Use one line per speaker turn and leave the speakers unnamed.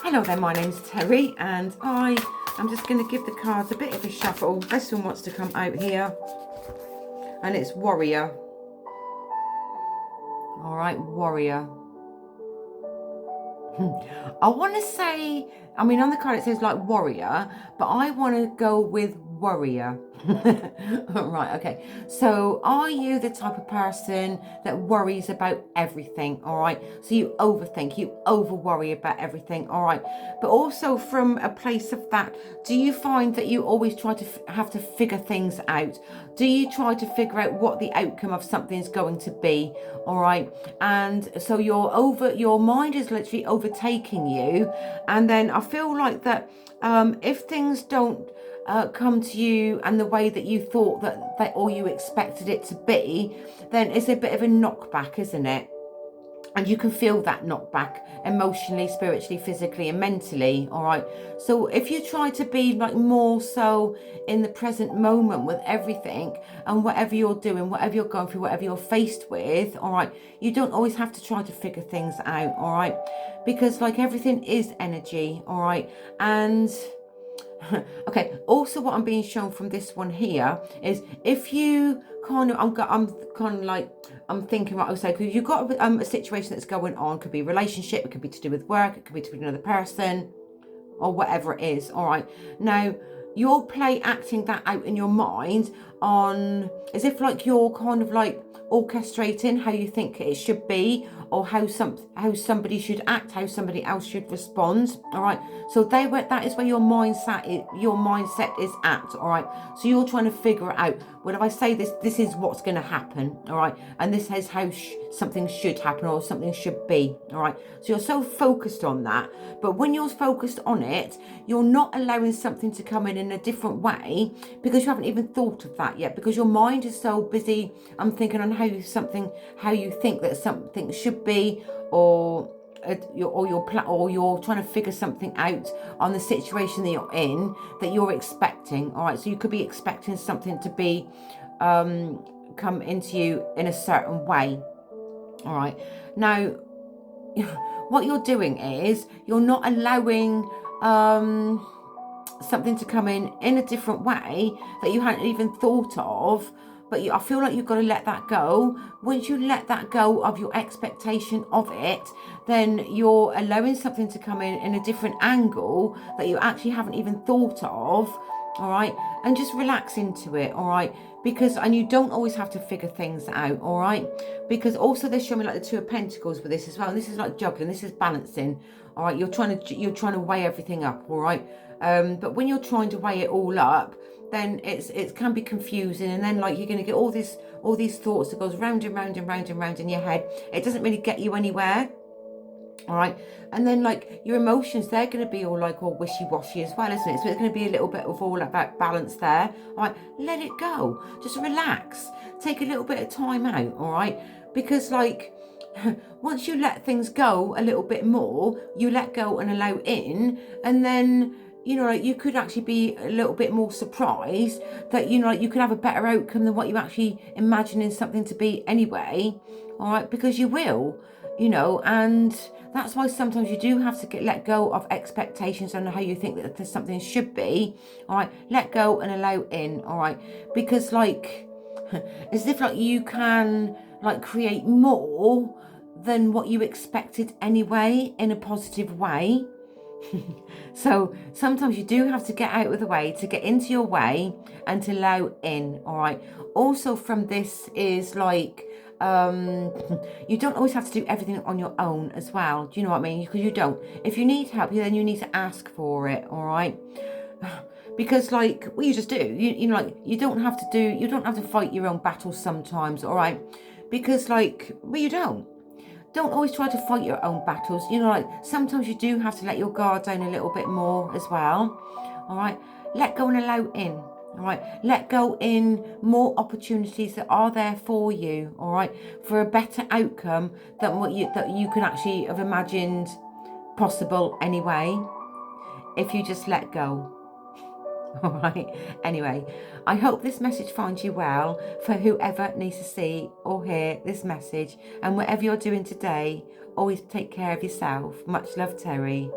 Hello there, my name's Terry, and I'm just going to give the cards a bit of a shuffle. This one wants to come out here, and it's Warrior. All right, Warrior. I want to say, I mean, on the card it says like Warrior, but I want to go with Worrier. Right, okay. So are you the type of person that worries about everything? All right. So you overthink, you over worry about everything. All right. But also from a place of that, do you find that you always try to have to figure things out? Do you try to figure out what the outcome of something is going to be? All right. And so your mind is literally overtaking you. And then I feel like that if things don't come to you and the way that you thought that or you expected it to be, then it's a bit of a knockback, isn't it? And you can feel that knockback emotionally, spiritually, physically and mentally. All right. So if you try to be like more so in the present moment with everything and whatever you're doing, whatever you're going through, whatever you're faced with, all right, you don't always have to try to figure things out. All right. Because like everything is energy. All right. And okay, also what I'm being shown from this one here is if you kind of, I'm thinking, right, I'll say, because you've got a situation that's going on, could be a relationship, it could be to do with work, it could be to do with another person, or whatever it is, all right. Now, you're acting that out in your mind on, as if like you're kind of like orchestrating how you think it should be, or how somebody should act, how somebody else should respond. All right. So that is where your mindset is at. All right. So you're trying to figure it out. Well, if I say this is what's going to happen. All right. And this is how something should happen or something should be. All right. So you're so focused on that. But when you're focused on it, you're not allowing something to come in a different way because you haven't even thought of that yet, because your mind is so busy. I'm thinking on how you think that something should be, or you're trying to figure something out on the situation that you're in that you're expecting. All right. So you could be expecting something to be come into you in a certain way. All right. Now, what you're doing is you're not allowing something to come in a different way that you hadn't even thought of. But I feel like you've got to let that go. Once you let that go of your expectation of it, then you're allowing something to come in a different angle that you actually haven't even thought of. All right. And just relax into it. All right. And you don't always have to figure things out. All right. Because also they're showing me like the Two of Pentacles with this as well. And this is like juggling. This is balancing. All right. You're trying to weigh everything up. All right. But when you're trying to weigh it all up, then it can be confusing, and then like you're going to get all these thoughts that goes round and round and round and round in your head. It doesn't really get you anywhere. All right. And then like your emotions, they're going to be all wishy-washy as well, isn't it? So it's going to be a little bit of all about balance there. All right. Let it go. Just relax. Take a little bit of time out. All right. Because like once you let things go a little bit more, you let go and allow in, and then like you could actually be a little bit more surprised that, like you could have a better outcome than what you actually imagining something to be anyway. All right. Because you will, and that's why sometimes you do have to let go of expectations on how you think that something should be. All right. Let go and allow in. All right. Because like, as if like you can like create more than what you expected anyway in a positive way. So sometimes you do have to get out of the way to get into your way and to allow in. All right. Also from this is like you don't always have to do everything on your own as well. Do you know what I mean? Because you don't. If you need help, then you need to ask for it. All right. Because like you just do. You don't have to fight your own battles sometimes. All right. Because you don't. Don't always try to fight your own battles. Like sometimes you do have to let your guard down a little bit more as well. All right. Let go and allow in. All right. Let go in more opportunities that are there for you. All right. For a better outcome than what you could actually have imagined possible anyway. If you just let go. All right. Anyway, I hope this message finds you well for whoever needs to see or hear this message. And whatever you're doing today, always take care of yourself. Much love, Terry.